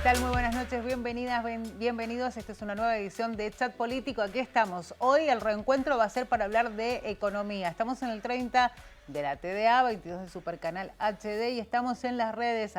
tal? Muy buenas noches, bienvenidas, bienvenidos. Esta es una nueva edición de Chat Político. Aquí estamos. Hoy el reencuentro va a ser para hablar de economía. Estamos en el 30 de la TDA, 22 de Supercanal HD y estamos en las redes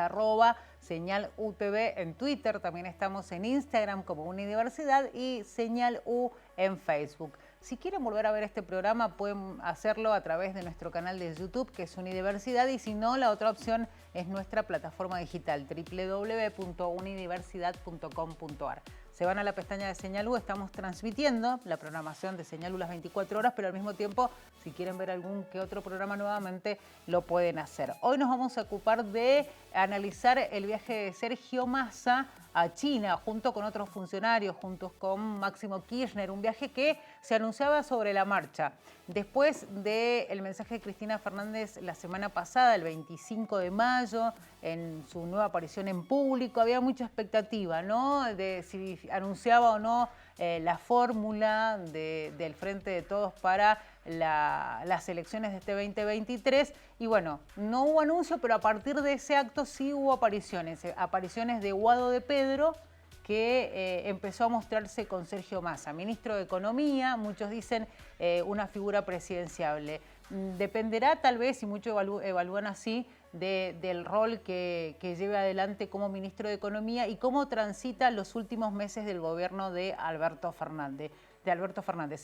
@Señal UTV en Twitter. También estamos en Instagram como Unidiversidad y Señal U en Facebook. Si quieren volver a ver este programa pueden hacerlo a través de nuestro canal de YouTube, que es Unidiversidad, y si no, la otra opción es nuestra plataforma digital www.unidiversidad.com.ar. Se van a la pestaña de Señal U, estamos transmitiendo la programación de Señal U las 24 horas, pero al mismo tiempo, si quieren ver algún que otro programa nuevamente, lo pueden hacer. Hoy nos vamos a ocupar de analizar el viaje de Sergio Massa a China, junto con otros funcionarios, juntos con Máximo Kirchner, un viaje que se anunciaba sobre la marcha. Después del mensaje de Cristina Fernández la semana pasada, el 25 de mayo, en su nueva aparición en público, había mucha expectativa, ¿no?, de si anunciaba o no la fórmula del Frente de Todos para las elecciones de este 2023. Y bueno, no hubo anuncio, pero a partir de ese acto sí hubo apariciones de Guado de Pedro, que empezó a mostrarse con Sergio Massa, ministro de Economía. Muchos dicen una figura presidenciable. Dependerá tal vez, y muchos evalúan así, del rol que lleve adelante como ministro de Economía y cómo transita los últimos meses del gobierno de Alberto Fernández.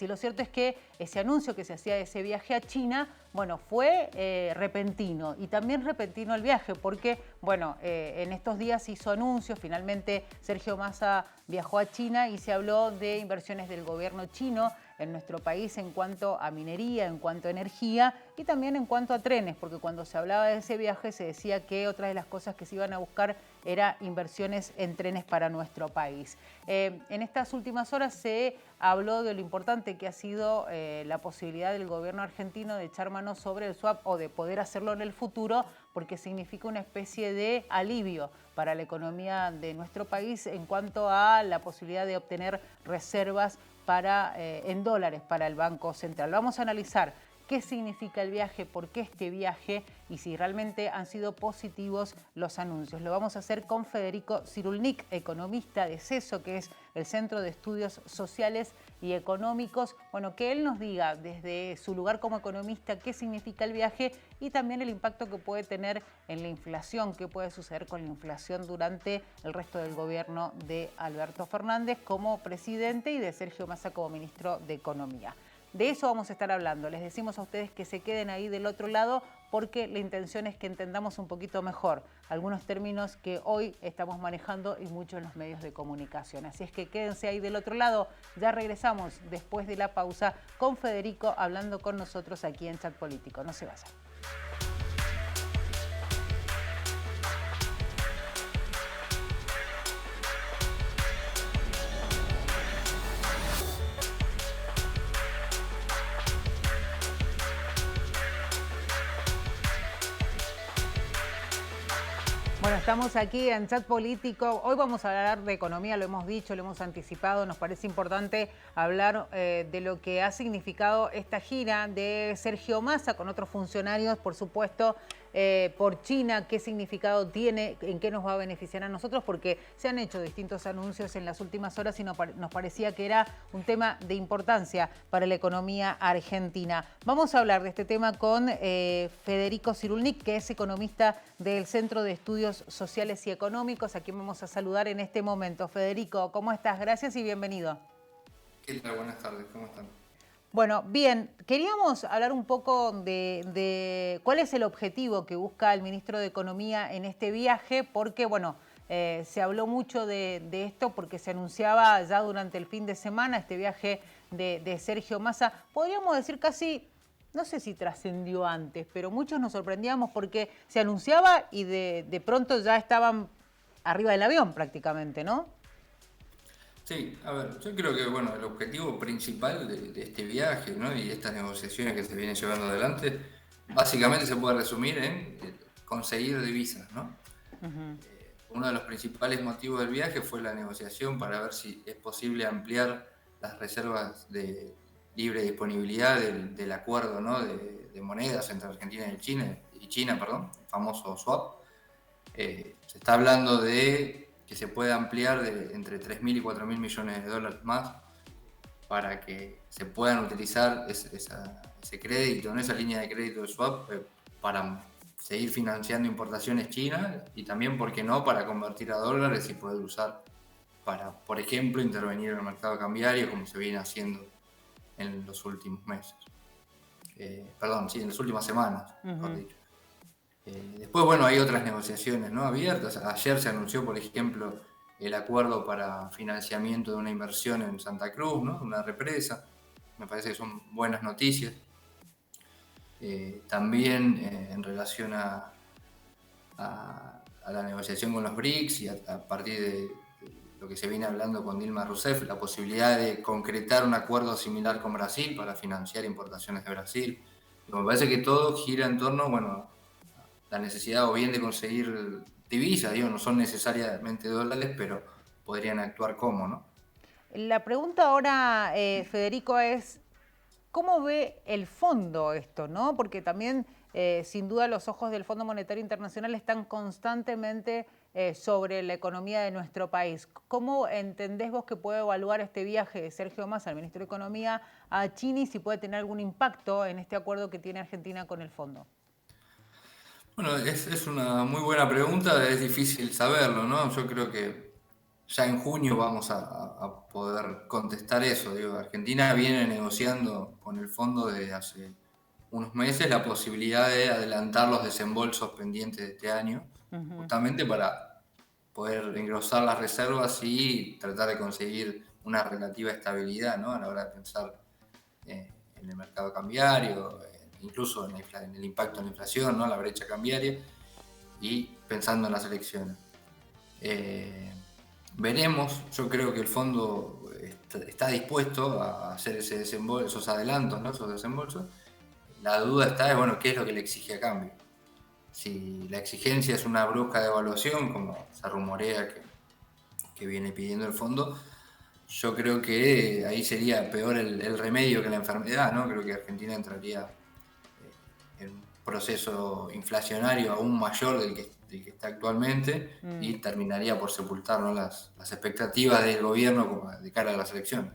Y lo cierto es que ese anuncio que se hacía de ese viaje a China, bueno, fue repentino, y también repentino el viaje porque, bueno, en estos días hizo anuncios. Finalmente Sergio Massa viajó a China y se habló de inversiones del gobierno chino en nuestro país en cuanto a minería, en cuanto a energía y también en cuanto a trenes, porque cuando se hablaba de ese viaje se decía que otra de las cosas que se iban a buscar era inversiones en trenes para nuestro país. En estas últimas horas se habló de lo importante que ha sido la posibilidad del gobierno argentino de echar mano sobre el swap, o de poder hacerlo en el futuro, porque significa una especie de alivio para la economía de nuestro país en cuanto a la posibilidad de obtener reservas en dólares para el Banco Central. Vamos a analizar qué significa el viaje, por qué este viaje y si realmente han sido positivos los anuncios. Lo vamos a hacer con Federico Cyrulnik, economista de CESO, que es el Centro de Estudios Sociales y Económicos. Bueno, que él nos diga desde su lugar como economista qué significa el viaje y también el impacto que puede tener en la inflación, qué puede suceder con la inflación durante el resto del gobierno de Alberto Fernández como presidente y de Sergio Massa como ministro de Economía. De eso vamos a estar hablando. Les decimos a ustedes que se queden ahí del otro lado, porque la intención es que entendamos un poquito mejor algunos términos que hoy estamos manejando y mucho en los medios de comunicación. Así es que quédense ahí del otro lado. Ya regresamos después de la pausa con Federico hablando con nosotros aquí en Chat Político. No se vayan. Bueno, estamos aquí en Chat Político. Hoy vamos a hablar de economía, lo hemos dicho, lo hemos anticipado. Nos parece importante hablar de lo que ha significado esta gira de Sergio Massa con otros funcionarios, por supuesto, por China. ¿Qué significado tiene? ¿En qué nos va a beneficiar a nosotros? Porque se han hecho distintos anuncios en las últimas horas y nos parecía que era un tema de importancia para la economía argentina. Vamos a hablar de este tema con Federico Cyrulnik, que es economista del Centro de Estudios Sociales y Económicos, a quien vamos a saludar en este momento. Federico, ¿cómo estás? Gracias y bienvenido. ¿Qué tal? Buenas tardes, ¿cómo están? Bueno, bien, queríamos hablar un poco de cuál es el objetivo que busca el ministro de Economía en este viaje, porque, bueno, se habló mucho de esto porque se anunciaba ya durante el fin de semana este viaje de Sergio Massa. Podríamos decir casi, no sé si trascendió antes, pero muchos nos sorprendíamos porque se anunciaba y de pronto ya estaban arriba del avión prácticamente, ¿no? Sí, a ver, yo creo que bueno, el objetivo principal de este viaje, ¿no?, y estas negociaciones que se vienen llevando adelante, básicamente se puede resumir en conseguir divisas, ¿no? Uno de los principales motivos del viaje fue la negociación para ver si es posible ampliar las reservas de libre disponibilidad del acuerdo, ¿no?, de monedas entre Argentina y China, perdón, el famoso swap. Se está hablando de que se pueda ampliar de entre 3.000 y 4.000 millones de dólares más para que se puedan utilizar ese crédito, esa línea de crédito de swap para seguir financiando importaciones chinas y también, ¿por qué no?, para convertir a dólares y poder usar para, por ejemplo, intervenir en el mercado cambiario como se viene haciendo en los últimos meses. En las últimas semanas, mejor dicho. Después, bueno, hay otras negociaciones, ¿no?, abiertas. Ayer se anunció, por ejemplo, el acuerdo para financiamiento de una inversión en Santa Cruz, ¿no?, una represa. Me parece que son buenas noticias. También en relación a la negociación con los BRICS y a partir de lo que se viene hablando con Dilma Rousseff, la posibilidad de concretar un acuerdo similar con Brasil para financiar importaciones de Brasil. Y me parece que todo gira en torno, bueno, la necesidad o bien de conseguir divisas, no son necesariamente dólares, pero podrían actuar como, ¿no? La pregunta ahora, Federico, es ¿cómo ve el fondo esto, no? Porque también, sin duda, los ojos del Fondo Monetario Internacional están constantemente sobre la economía de nuestro país. ¿Cómo entendés vos que puede evaluar este viaje de Sergio Massa, el ministro de Economía, a China y si puede tener algún impacto en este acuerdo que tiene Argentina con el fondo? Bueno, es una muy buena pregunta, es difícil saberlo, ¿no? Yo creo que ya en junio vamos a poder contestar eso. Digo, Argentina viene negociando con el fondo desde hace unos meses la posibilidad de adelantar los desembolsos pendientes de este año, justamente para poder engrosar las reservas y tratar de conseguir una relativa estabilidad, ¿no?, a la hora de pensar en el mercado cambiario, incluso en el impacto en la inflación, ¿no?, la brecha cambiaria, y pensando en las elecciones. Veremos, yo creo que el fondo está dispuesto a hacer esos adelantos, ¿no?, esos desembolsos. La duda está, bueno, ¿qué es lo que le exige a cambio? Si la exigencia es una brusca devaluación, como se rumorea que viene pidiendo el fondo, yo creo que ahí sería peor el remedio que la enfermedad, ¿no? Creo que Argentina entraría en un proceso inflacionario aún mayor del que está actualmente y terminaría por sepultar, ¿no?, las expectativas del gobierno de cara a las elecciones.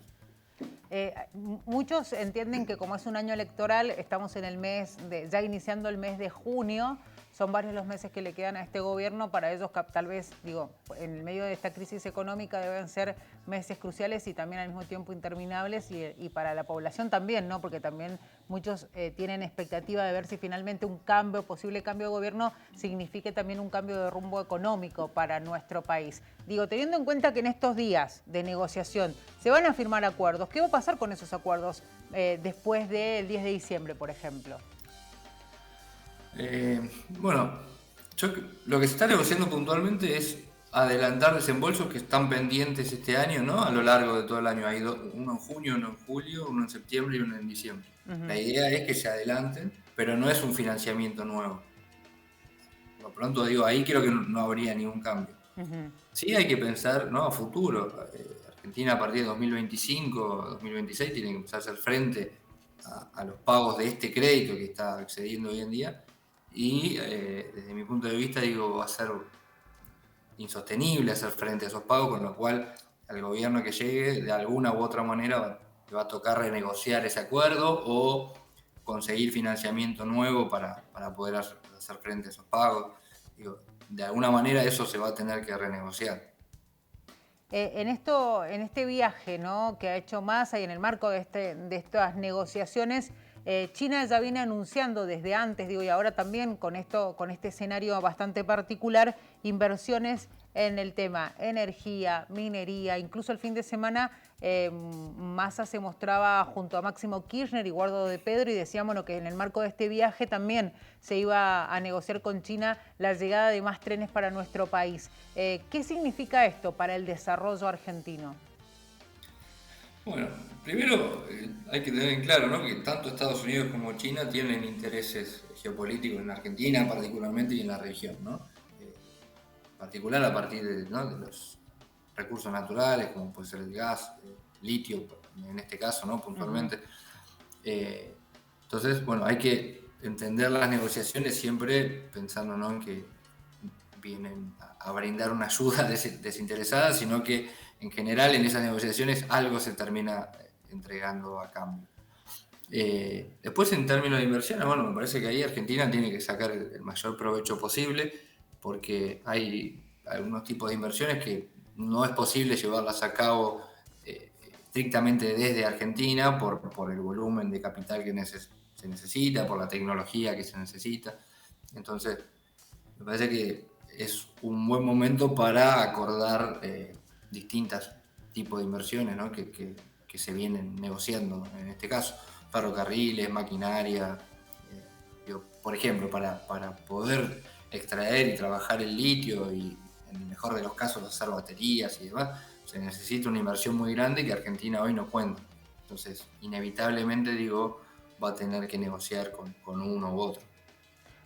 Muchos entienden que como es un año electoral, estamos en el mes ya iniciando el mes de junio, son varios los meses que le quedan a este gobierno, para ellos tal vez, digo, en el medio de esta crisis económica deben ser meses cruciales y también al mismo tiempo interminables y para la población también, ¿no? Porque también muchos tienen expectativa de ver si finalmente un posible cambio de gobierno signifique también un cambio de rumbo económico para nuestro país. Digo, teniendo en cuenta que en estos días de negociación se van a firmar acuerdos, ¿qué va a pasar con esos acuerdos después del 10 de diciembre, por ejemplo? Bueno, lo que se está negociando puntualmente es adelantar desembolsos que están pendientes este año, ¿no?, a lo largo de todo el año. Hay uno en junio, uno en julio, uno en septiembre y uno en diciembre. La idea es que se adelanten, pero no es un financiamiento nuevo. Por lo pronto, digo, ahí creo que no habría ningún cambio. Sí hay que pensar, ¿no?, a futuro. Argentina a partir de 2025, 2026 tiene que empezar a hacer frente a los pagos de este crédito que está accediendo hoy en día. Y desde mi punto de vista, digo, va a ser insostenible hacer frente a esos pagos, con lo cual al gobierno que llegue, de alguna u otra manera, le va a tocar renegociar ese acuerdo o conseguir financiamiento nuevo para poder hacer frente a esos pagos. Digo, de alguna manera eso se va a tener que renegociar. En este viaje, ¿no?, que ha hecho Massa y en el marco de estas negociaciones, China ya viene anunciando desde antes, digo, y ahora también con este escenario bastante particular, inversiones en el tema energía, minería. Incluso el fin de semana Massa se mostraba junto a Máximo Kirchner y Guado de Pedro y decían, bueno, que en el marco de este viaje también se iba a negociar con China la llegada de más trenes para nuestro país. ¿Qué significa esto para el desarrollo argentino? Bueno, primero hay que tener en claro, ¿no?, que tanto Estados Unidos como China tienen intereses geopolíticos en Argentina particularmente y en la región, ¿no? En particular a partir ¿no?, de los recursos naturales, como puede ser el gas, litio, en este caso, ¿no?, puntualmente. Entonces, bueno, hay que entender las negociaciones siempre pensando, ¿no?, en que vienen a brindar una ayuda desinteresada, sino que en general en esas negociaciones algo se termina entregando a cambio. Después, en términos de inversiones, bueno, me parece que ahí Argentina tiene que sacar el mayor provecho posible, porque hay algunos tipos de inversiones que no es posible llevarlas a cabo estrictamente desde Argentina por el volumen de capital que se necesita, por la tecnología que se necesita. Entonces, me parece que es un buen momento para acordar distintos tipos de inversiones, ¿no? que se vienen negociando en este caso. Ferrocarriles, maquinaria. Por ejemplo, para poder extraer y trabajar el litio y, en el mejor de los casos, hacer baterías y demás, se necesita una inversión muy grande que Argentina hoy no cuenta. Entonces, inevitablemente, va a tener que negociar con uno u otro.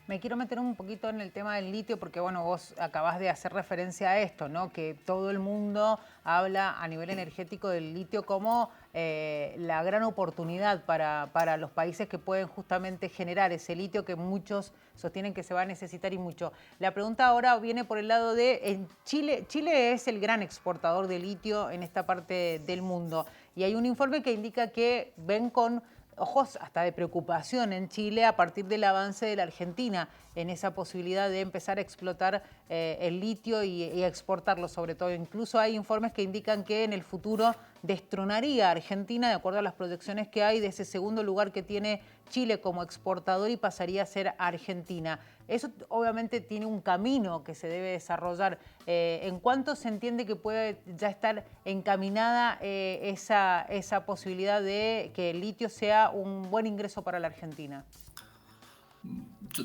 Me quiero meter un poquito en el tema del litio porque, bueno, vos acabás de hacer referencia a esto, ¿no? Que todo el mundo habla a nivel energético del litio como la gran oportunidad para los países que pueden justamente generar ese litio que muchos sostienen que se va a necesitar y mucho. La pregunta ahora viene por el lado de en Chile. Chile es el gran exportador de litio en esta parte del mundo y hay un informe que indica que ven con ojos hasta de preocupación en Chile a partir del avance de la Argentina en esa posibilidad de empezar a explotar el litio y exportarlo sobre todo. Incluso hay informes que indican que en el futuro destronaría a Argentina, de acuerdo a las proyecciones que hay, de ese segundo lugar que tiene Chile como exportador y pasaría a ser Argentina. Eso obviamente tiene un camino que se debe desarrollar. ¿En cuánto se entiende que puede ya estar encaminada esa posibilidad de que el litio sea un buen ingreso para la Argentina?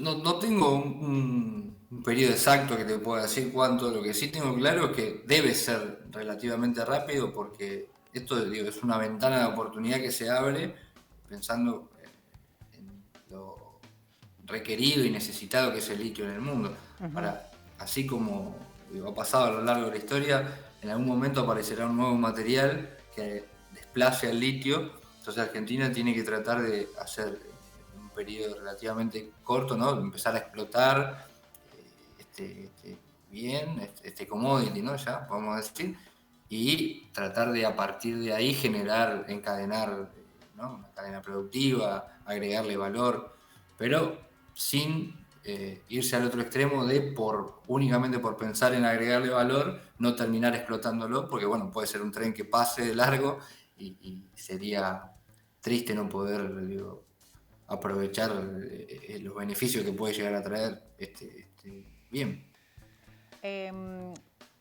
No tengo un periodo exacto que te pueda decir cuánto. Lo que sí tengo claro es que debe ser relativamente rápido, porque esto es una ventana de oportunidad que se abre pensando en lo requerido y necesitado que es el litio en el mundo. Ahora, así como ha pasado a lo largo de la historia, en algún momento aparecerá un nuevo material que desplace al litio. Entonces Argentina tiene que tratar de hacer en un periodo relativamente corto, ¿no? Empezar a explotar este commodity, ¿no? Ya podemos decir, y tratar de a partir de ahí encadenar, ¿no? Una cadena productiva, agregarle valor, pero sin irse al otro extremo de únicamente por pensar en agregarle valor, no terminar explotándolo, porque bueno, puede ser un tren que pase de largo y sería triste no poder aprovechar los beneficios que puede llegar a traer este bien.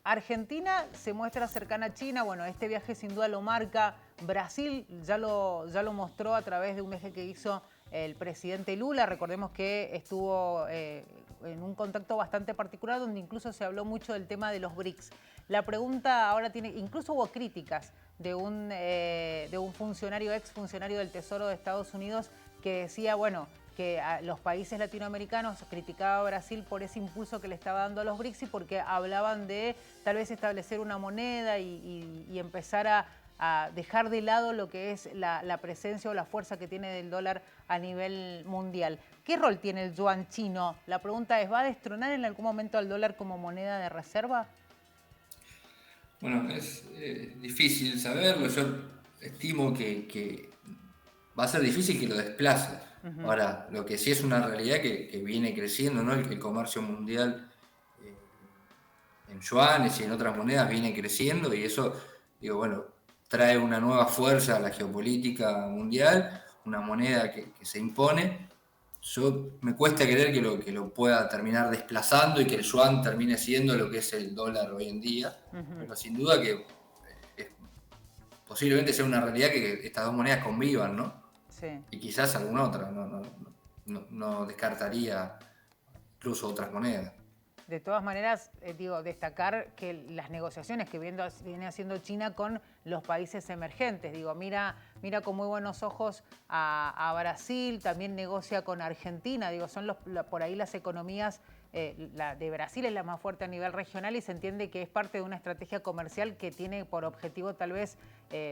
Argentina se muestra cercana a China. Bueno, este viaje sin duda lo marca. Brasil ya lo mostró a través de un viaje que hizo el presidente Lula. Recordemos que estuvo en un contacto bastante particular donde incluso se habló mucho del tema de los BRICS. La pregunta ahora incluso hubo críticas de un funcionario, exfuncionario del Tesoro de Estados Unidos, que decía, bueno, que a los países latinoamericanos criticaba a Brasil por ese impulso que le estaba dando a los BRICS y porque hablaban de tal vez establecer una moneda y empezar a dejar de lado lo que es la presencia o la fuerza que tiene del dólar a nivel mundial. ¿Qué rol tiene el yuan chino? La pregunta es, ¿va a destronar en algún momento al dólar como moneda de reserva? Bueno, es difícil saberlo. Yo estimo que va a ser difícil que lo desplace. Ahora, lo que sí es una realidad que viene creciendo, ¿no? El comercio mundial en yuanes y en otras monedas viene creciendo, y eso, bueno, trae una nueva fuerza a la geopolítica mundial, una moneda que se impone. Me cuesta creer que lo pueda terminar desplazando y que el yuan termine siendo lo que es el dólar hoy en día, pero sin duda que posiblemente sea una realidad que estas dos monedas convivan, ¿no? Sí. Y quizás alguna otra, no descartaría incluso otras monedas. De todas maneras, destacar que las negociaciones que viene haciendo China con los países emergentes, mira con muy buenos ojos a Brasil, también negocia con Argentina, son por ahí las economías, la de Brasil es la más fuerte a nivel regional y se entiende que es parte de una estrategia comercial que tiene por objetivo tal vez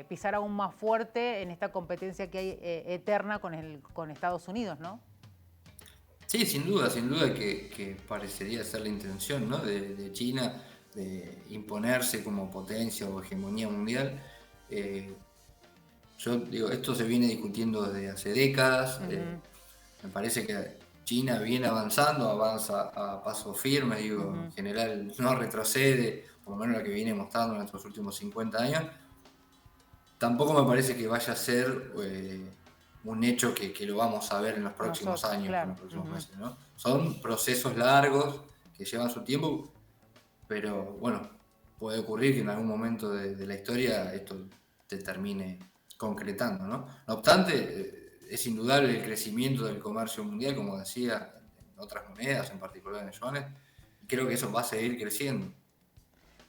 pisar aún más fuerte en esta competencia que hay eterna con Estados Unidos, ¿no? Sí, sin duda que parecería ser la intención, ¿no? De China de imponerse como potencia o hegemonía mundial. Eh, yo digo, esto se viene discutiendo desde hace décadas. Me parece que China viene avanzando, avanza a paso firme, digo, en general no retrocede, por lo menos lo que viene mostrando en estos últimos 50 años. Tampoco me parece que vaya a ser un hecho que lo vamos a ver en los próximos Nosotros, años, en claro. los próximos meses, ¿no? Son procesos largos que llevan su tiempo, pero bueno, puede ocurrir que en algún momento de la historia esto te termine concretando, ¿no? No obstante, es indudable el crecimiento del comercio mundial, como decía, en otras monedas, en particular en yuanes, y creo que eso va a seguir creciendo.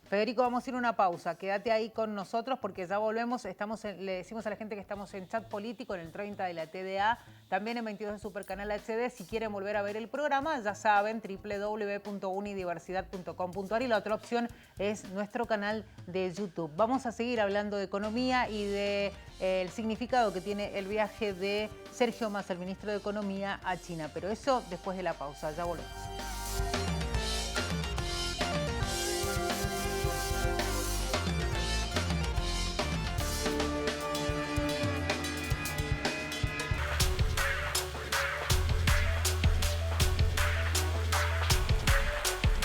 Federico, vamos a ir a una pausa. Quédate ahí con nosotros porque ya volvemos. Le decimos a la gente que estamos en chat político en el 30 de la TDA, también en 22 de Supercanal HD. Si quieren volver a ver el programa, ya saben, www.unidiversidad.com.ar, y la otra opción es nuestro canal de YouTube. Vamos a seguir hablando de economía y de el significado que tiene el viaje de Sergio Massa, el ministro de Economía, a China. Pero eso después de la pausa. Ya volvemos.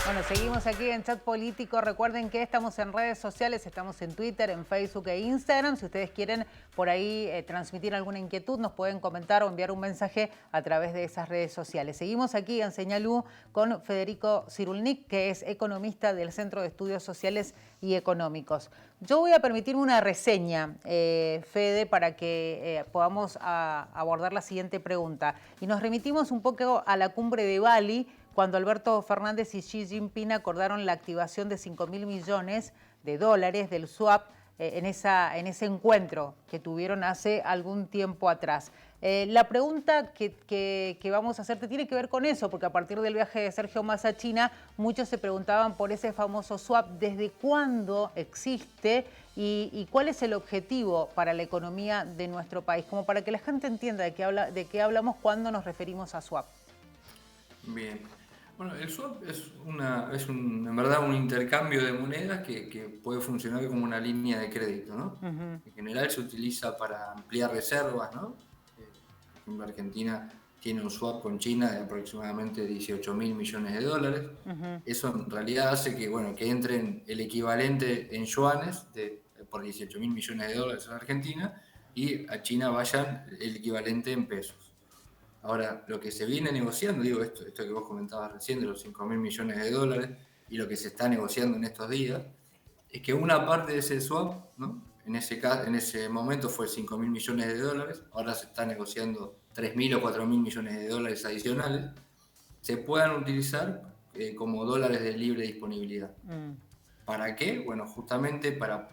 Bueno, seguimos aquí en Chat Político. Recuerden que estamos en redes sociales, estamos en Twitter, en Facebook e Instagram. Si ustedes quieren por ahí transmitir alguna inquietud, nos pueden comentar o enviar un mensaje a través de esas redes sociales. Seguimos aquí en Señal U con Federico Cyrulnik, que es economista del Centro de Estudios Sociales y Económicos. Yo voy a permitirme una reseña, Fede, para que podamos abordar la siguiente pregunta. Y nos remitimos un poco a la cumbre de Bali, cuando Alberto Fernández y Xi Jinping acordaron la activación de $5.000 millones del swap en ese encuentro que tuvieron hace algún tiempo atrás. La pregunta que vamos a hacerte tiene que ver con eso, porque a partir del viaje de Sergio Massa a China, muchos se preguntaban por ese famoso swap, desde cuándo existe y cuál es el objetivo para la economía de nuestro país, como para que la gente entienda de qué hablamos cuando nos referimos a swap. Bien. Bueno, el swap en verdad un intercambio de monedas que puede funcionar como una línea de crédito, ¿no? En general se utiliza para ampliar reservas, ¿no? Por ejemplo, Argentina tiene un swap con China de aproximadamente $18.000 millones. Eso en realidad hace que, bueno, que entren el equivalente en yuanes por $18.000 millones a Argentina, y a China vayan el equivalente en pesos. Ahora, lo que se viene negociando, digo, esto que vos comentabas recién de los $5.000 millones, y lo que se está negociando en estos días, es que una parte de ese swap, ¿no? En ese momento fue $5.000 millones, ahora se está negociando 3.000 o 4.000 millones de dólares adicionales, se puedan utilizar como dólares de libre disponibilidad. ¿Para qué? Bueno, justamente para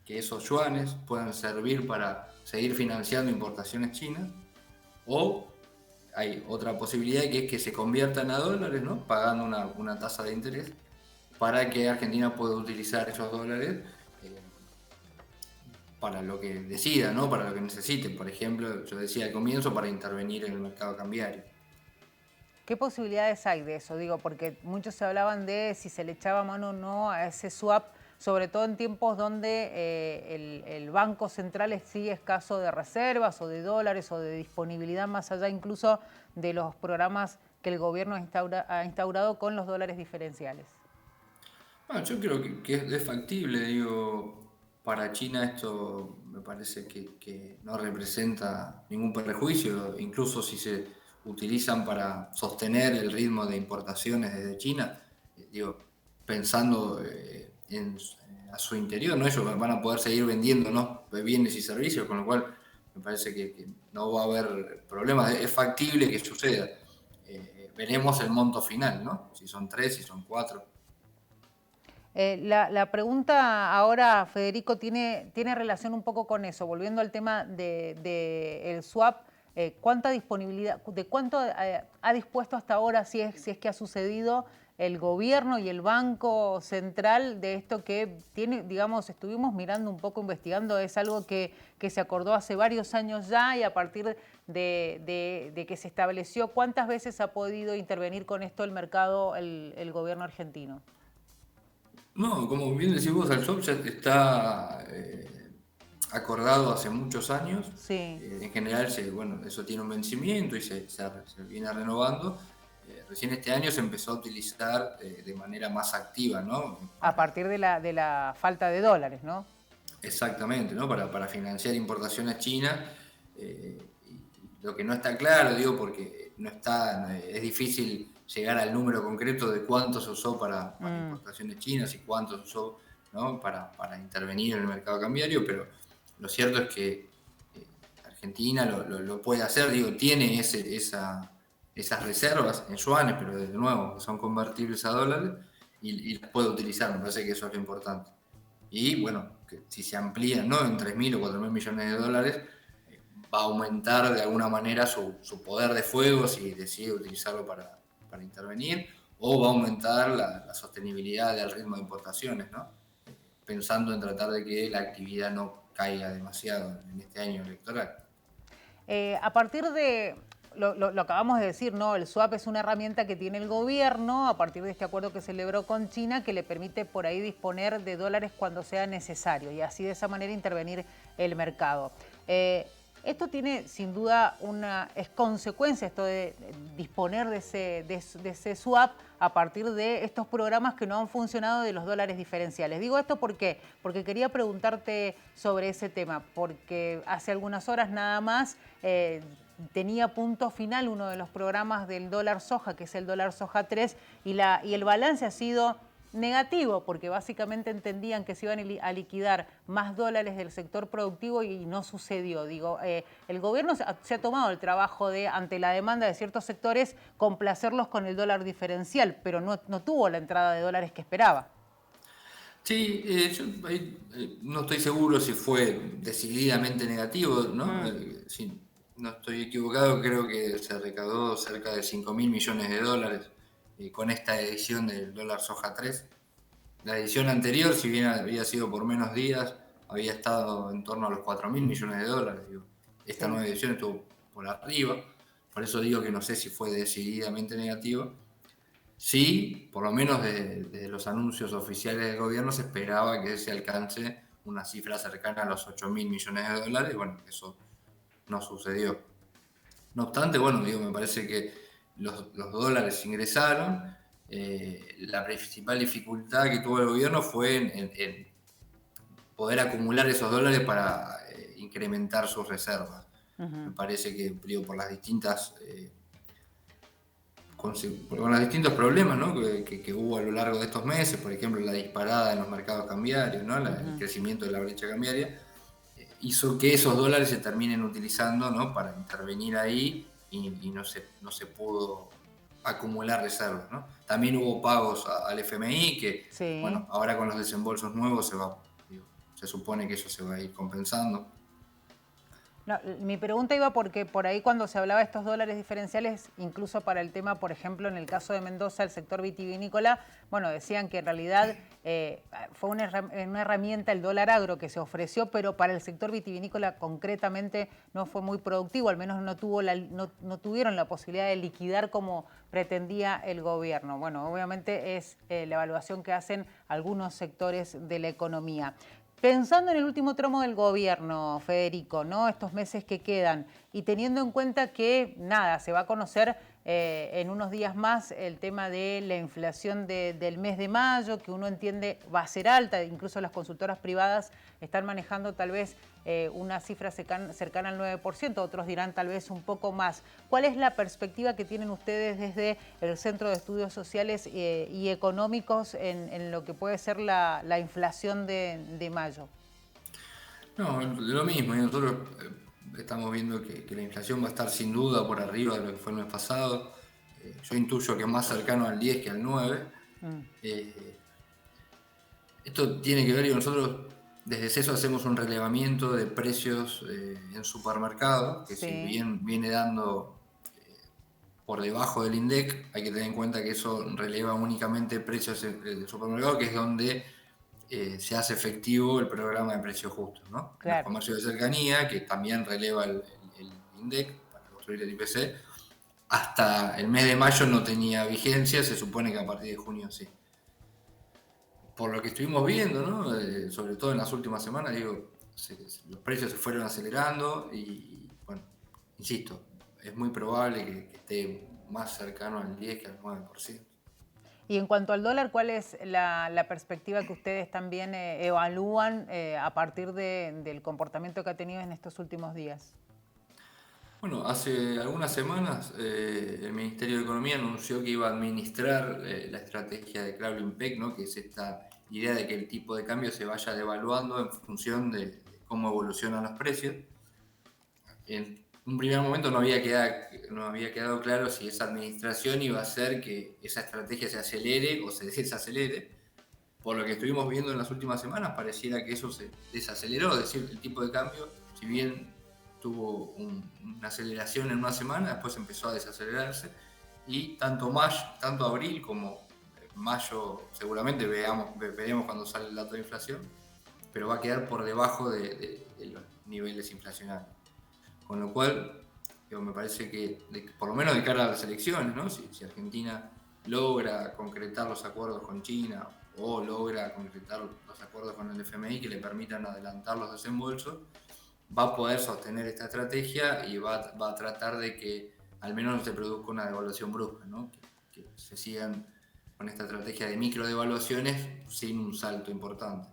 que esos yuanes puedan servir para seguir financiando importaciones chinas, o hay otra posibilidad, que es que se conviertan a dólares, ¿no? Pagando una tasa de interés, para que Argentina pueda utilizar esos dólares para lo que decida, ¿no? Para lo que necesite. Por ejemplo, yo decía al comienzo, para intervenir en el mercado cambiario. ¿Qué posibilidades hay de eso? Digo, porque muchos se hablaban de si se le echaba mano o no a ese swap, sobre todo en tiempos donde el Banco Central sigue escaso de reservas o de dólares o de disponibilidad, más allá incluso de los programas que el gobierno ha instaurado con los dólares diferenciales. Bueno, yo creo que es factible, digo, para China esto me parece que no representa ningún perjuicio, incluso si se utilizan para sostener el ritmo de importaciones desde China, digo, pensando a su interior, ¿no? Ellos van a poder seguir vendiéndonos bienes y servicios, con lo cual me parece que no va a haber problemas, es factible que suceda. Veremos el monto final, ¿no? Si son 3, si son 4. La pregunta ahora, Federico, tiene relación un poco con eso, volviendo al tema del swap. ¿Cuánta disponibilidad, de cuánto ha dispuesto hasta ahora, si es que ha sucedido, el gobierno y el Banco Central de esto que tiene, digamos, estuvimos mirando un poco, investigando, es algo que se acordó hace varios años ya y a partir de que se estableció, ¿cuántas veces ha podido intervenir con esto el mercado, el gobierno argentino? No, como bien decís vos, el swap ya está acordado hace muchos años. Sí. En general, bueno, eso tiene un vencimiento y se viene renovando. Recién este año se empezó a utilizar de manera más activa, ¿no? A partir de la falta de dólares, ¿no? Exactamente, ¿no? Para financiar importaciones chinas. Y lo que no está claro, digo, porque es difícil llegar al número concreto de cuánto se usó para importaciones chinas y cuánto se usó, ¿no? para intervenir en el mercado cambiario, pero lo cierto es que Argentina lo puede hacer, digo, tiene esas reservas en yuanes, pero de nuevo son convertibles a dólares y las puede utilizar, me parece que eso es lo importante. Y bueno, que si se amplían, ¿no?, en 3.000 o 4.000 millones de dólares, va a aumentar de alguna manera su poder de fuego si decide utilizarlo para intervenir, o va a aumentar la sostenibilidad del ritmo de importaciones, ¿no? Pensando en tratar de que la actividad no caiga demasiado en este año electoral. A partir de, lo acabamos de decir, ¿no? El swap es una herramienta que tiene el gobierno a partir de este acuerdo que celebró con China que le permite por ahí disponer de dólares cuando sea necesario y así de esa manera intervenir el mercado. Esto tiene sin duda es consecuencia esto de disponer de ese swap a partir de estos programas que no han funcionado de los dólares diferenciales. Digo esto porque quería preguntarte sobre ese tema, porque hace algunas horas nada más tenía punto final uno de los programas del dólar soja, que es el dólar soja 3, y el balance ha sido negativo, porque básicamente entendían que se iban a liquidar más dólares del sector productivo y no sucedió. Digo, el gobierno se ha tomado el trabajo de, ante la demanda de ciertos sectores, complacerlos con el dólar diferencial, pero no tuvo la entrada de dólares que esperaba. Sí, yo no estoy seguro si fue decididamente negativo, ¿no? Si no estoy equivocado, creo que se recaudó cerca de 5.000 millones de dólares con esta edición del dólar soja 3. La edición anterior, si bien había sido por menos días, había estado en torno a los 4.000 millones de dólares. Digo. Esta nueva edición estuvo por arriba, por eso digo que no sé si fue decididamente negativo. Sí, por lo menos de los anuncios oficiales del gobierno se esperaba que se alcance una cifra cercana a los 8.000 millones de dólares, y bueno, eso no sucedió. No obstante, bueno, digo, me parece que los dólares ingresaron. La principal dificultad que tuvo el gobierno fue en poder acumular esos dólares para incrementar sus reservas. Me parece que, digo, por las distintas con los distintos problemas, ¿no?, que hubo a lo largo de estos meses, por ejemplo, la disparada en los mercados cambiarios, ¿no?, el crecimiento de la brecha cambiaria, hizo que esos dólares se terminen utilizando, ¿no?, para intervenir ahí y no se pudo acumular reservas, ¿no? También hubo pagos al FMI que, bueno, ahora con los desembolsos nuevos se supone que eso se va a ir compensando. No, mi pregunta iba porque por ahí cuando se hablaba de estos dólares diferenciales, incluso para el tema, por ejemplo, en el caso de Mendoza, el sector vitivinícola, bueno, decían que en realidad fue una herramienta el dólar agro que se ofreció, pero para el sector vitivinícola concretamente no fue muy productivo, al menos no tuvieron la posibilidad de liquidar como pretendía el gobierno. Bueno, obviamente es la evaluación que hacen algunos sectores de la economía. Pensando en el último tramo del gobierno, Federico, ¿no?, estos meses que quedan, y teniendo en cuenta que, nada, se va a conocer en unos días más el tema de la inflación del mes de mayo, que uno entiende va a ser alta, incluso las consultoras privadas están manejando tal vez una cifra cercana al 9%, otros dirán tal vez un poco más. ¿Cuál es la perspectiva que tienen ustedes desde el Centro de Estudios Sociales y Económicos en lo que puede ser la inflación de mayo? No, lo mismo, y nosotros estamos viendo que la inflación va a estar sin duda por arriba de lo que fue el mes pasado. Yo intuyo que es más cercano al 10 que al 9. Esto tiene que ver, y nosotros desde CESO hacemos un relevamiento de precios en supermercados, que si bien viene dando por debajo del INDEC. Hay que tener en cuenta que eso releva únicamente precios del supermercado, que es donde se hace efectivo el programa de precios justos, ¿no? En los Claro. comercios de cercanía, que también releva el INDEC para construir el IPC, hasta el mes de mayo no tenía vigencia, se supone que a partir de junio sí. Por lo que estuvimos viendo, ¿no? Sobre todo en las últimas semanas, digo, los precios se fueron acelerando y, bueno, insisto, es muy probable que esté más cercano al 10 que al 9%. Y en cuanto al dólar, ¿cuál es la perspectiva que ustedes también evalúan a partir del comportamiento que ha tenido en estos últimos días? Bueno, hace algunas semanas el Ministerio de Economía anunció que iba a administrar la estrategia de Crowley Peg, ¿no? Que es esta idea de que el tipo de cambio se vaya devaluando en función de cómo evolucionan los precios. En un primer momento no había quedado claro si esa administración iba a hacer que esa estrategia se acelere o se desacelere. Por lo que estuvimos viendo en las últimas semanas, pareciera que eso se desaceleró, es decir, el tipo de cambio, si bien tuvo una aceleración en una semana, después empezó a desacelerarse y tanto abril como mayo seguramente veremos cuando sale el dato de inflación, pero va a quedar por debajo de los niveles inflacionarios. Con lo cual, me parece que, por lo menos de cara a las elecciones, ¿no? Si Argentina logra concretar los acuerdos con China o logra concretar los acuerdos con el FMI que le permitan adelantar los desembolsos, va a poder sostener esta estrategia y va a tratar de que al menos no se produzca una devaluación brusca, ¿no? Que se sigan con esta estrategia de micro devaluaciones sin un salto importante.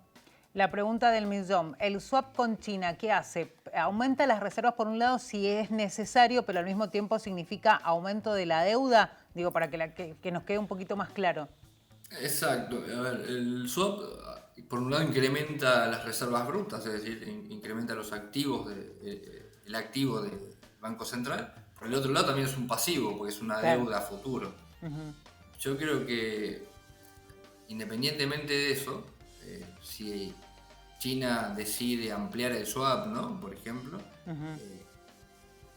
La pregunta del millón, el swap con China, ¿qué hace? ¿Aumenta las reservas por un lado si es necesario, pero al mismo tiempo significa aumento de la deuda? Digo, para que nos quede un poquito más claro. Exacto. A ver, el swap, por un lado, incrementa las reservas brutas, es decir, incrementa los activos, el activo del Banco Central. Por el otro lado, también es un pasivo, porque es una deuda a futuro. Yo creo que, independientemente de eso, si China decide ampliar el swap, ¿no? Por ejemplo,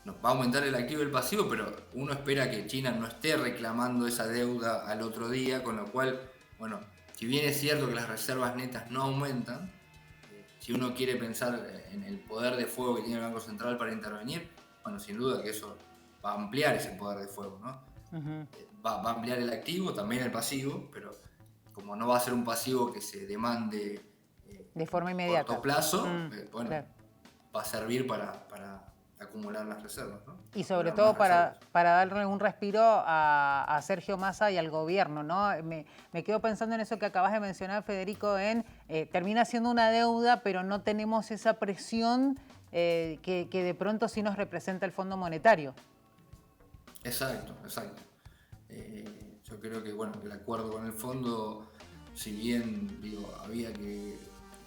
nos va a aumentar el activo y el pasivo, pero uno espera que China no esté reclamando esa deuda al otro día, con lo cual, bueno, si bien es cierto que las reservas netas no aumentan, si uno quiere pensar en el poder de fuego que tiene el Banco Central para intervenir, bueno, sin duda que eso va a ampliar ese poder de fuego, ¿no? Va a ampliar el activo, también el pasivo, pero como no va a ser un pasivo que se demande de forma inmediata, corto plazo, bueno, claro, va a servir para acumular las reservas, ¿no? Y sobre todo para darle un respiro a Sergio Massa y al gobierno, ¿no? Me quedo pensando en eso que acabas de mencionar, Federico, termina siendo una deuda, pero no tenemos esa presión que de pronto sí nos representa el Fondo Monetario. Exacto. Yo creo que, bueno, el acuerdo con el fondo, si bien, había que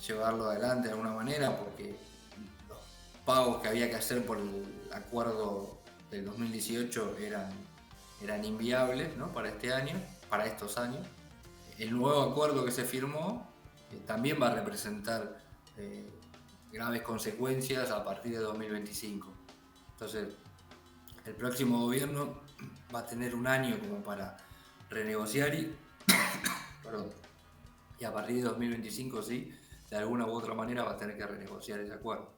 llevarlo adelante de alguna manera, porque los pagos que había que hacer por el acuerdo del 2018 eran inviables, ¿no? Para estos años. El nuevo acuerdo que se firmó también va a representar graves consecuencias a partir de 2025. Entonces, el próximo gobierno va a tener un año como para renegociar y a partir de 2025 sí, de alguna u otra manera va a tener que renegociar ese acuerdo.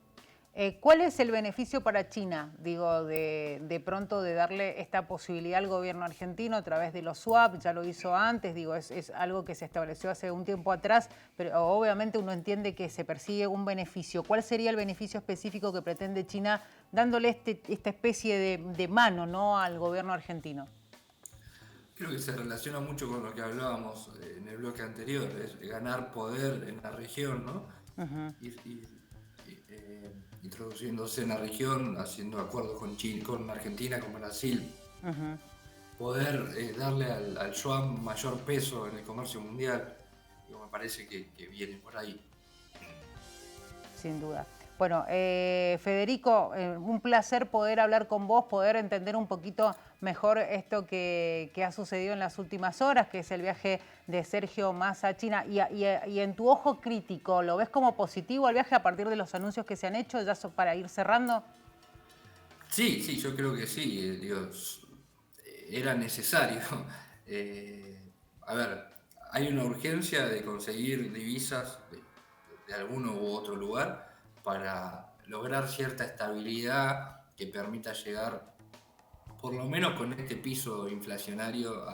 ¿Cuál es el beneficio para China, de pronto de darle esta posibilidad al gobierno argentino a través de los swap? Ya lo hizo antes, es algo que se estableció hace un tiempo atrás, pero obviamente uno entiende que se persigue un beneficio. ¿Cuál sería el beneficio específico que pretende China dándole esta especie de mano, ¿no?, al gobierno argentino? Creo que se relaciona mucho con lo que hablábamos en el bloque anterior, es ganar poder en la región, ¿no? Introduciéndose en la región, haciendo acuerdos con Chile, con Argentina, con Brasil. Poder darle al yuan mayor peso en el comercio mundial, me parece que viene por ahí. Sin duda. Bueno, Federico, un placer poder hablar con vos, poder entender un poquito mejor esto que ha sucedido en las últimas horas, que es el viaje de Sergio Massa a China. Y en tu ojo crítico, ¿lo ves como positivo el viaje a partir de los anuncios que se han hecho, ya para ir cerrando? Sí, yo creo que sí. era necesario. A ver, hay una urgencia de conseguir divisas de alguno u otro lugar para lograr cierta estabilidad que permita llegar, por lo menos con este piso inflacionario,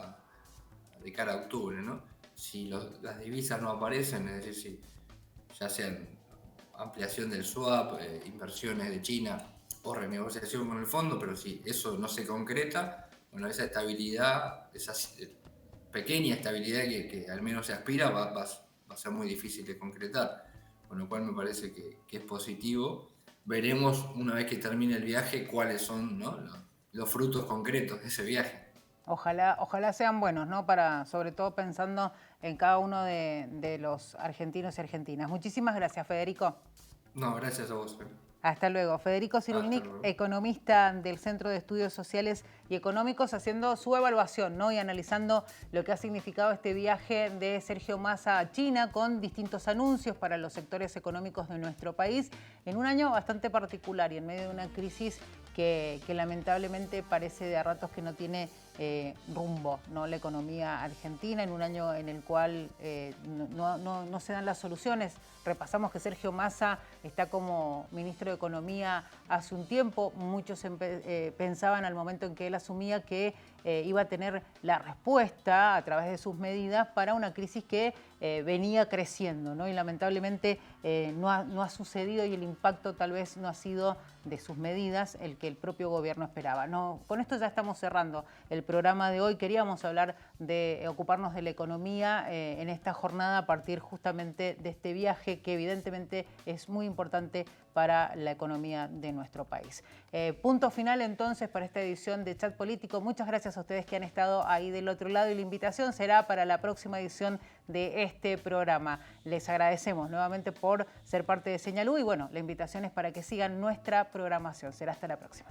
de cara a octubre, ¿no? Si las divisas no aparecen, es decir, ya sean ampliación del swap, inversiones de China o renegociación con el fondo, pero si eso no se concreta, bueno, esa estabilidad, esa pequeña estabilidad que al menos se aspira, va a ser muy difícil de concretar, con lo cual me parece que es positivo. Veremos una vez que termine el viaje cuáles son, ¿no?, los frutos concretos de ese viaje. Ojalá sean buenos, ¿no? Sobre todo pensando en cada uno de los argentinos y argentinas. Muchísimas gracias, Federico. No, gracias a vos. Hasta luego. Federico Hasta Cyrulnik, luego. economista del Centro de Estudios Sociales y Económicos, haciendo su evaluación, ¿no? Y analizando lo que ha significado este viaje de Sergio Massa a China, con distintos anuncios para los sectores económicos de nuestro país, en un año bastante particular y en medio de una crisis que lamentablemente parece de a ratos que no tiene rumbo, ¿no? La economía argentina, en un año en el cual no se dan las soluciones. Repasamos que Sergio Massa está como ministro de Economía hace un tiempo. Muchos pensaban al momento en que él asumía que iba a tener la respuesta a través de sus medidas para una crisis que venía creciendo, ¿no? Y lamentablemente no ha sucedido, y el impacto tal vez no ha sido de sus medidas el que el propio gobierno esperaba. No, con esto ya estamos cerrando el programa de hoy. Queríamos hablar de ocuparnos de la economía en esta jornada a partir justamente de este viaje que evidentemente es muy importante para la economía de nuestro país. Punto final entonces para esta edición de Chat Político. Muchas gracias a ustedes que han estado ahí del otro lado, y la invitación será para la próxima edición de este programa. Les agradecemos nuevamente por ser parte de Señal U, y bueno, la invitación es para que sigan nuestra programación. Será hasta la próxima.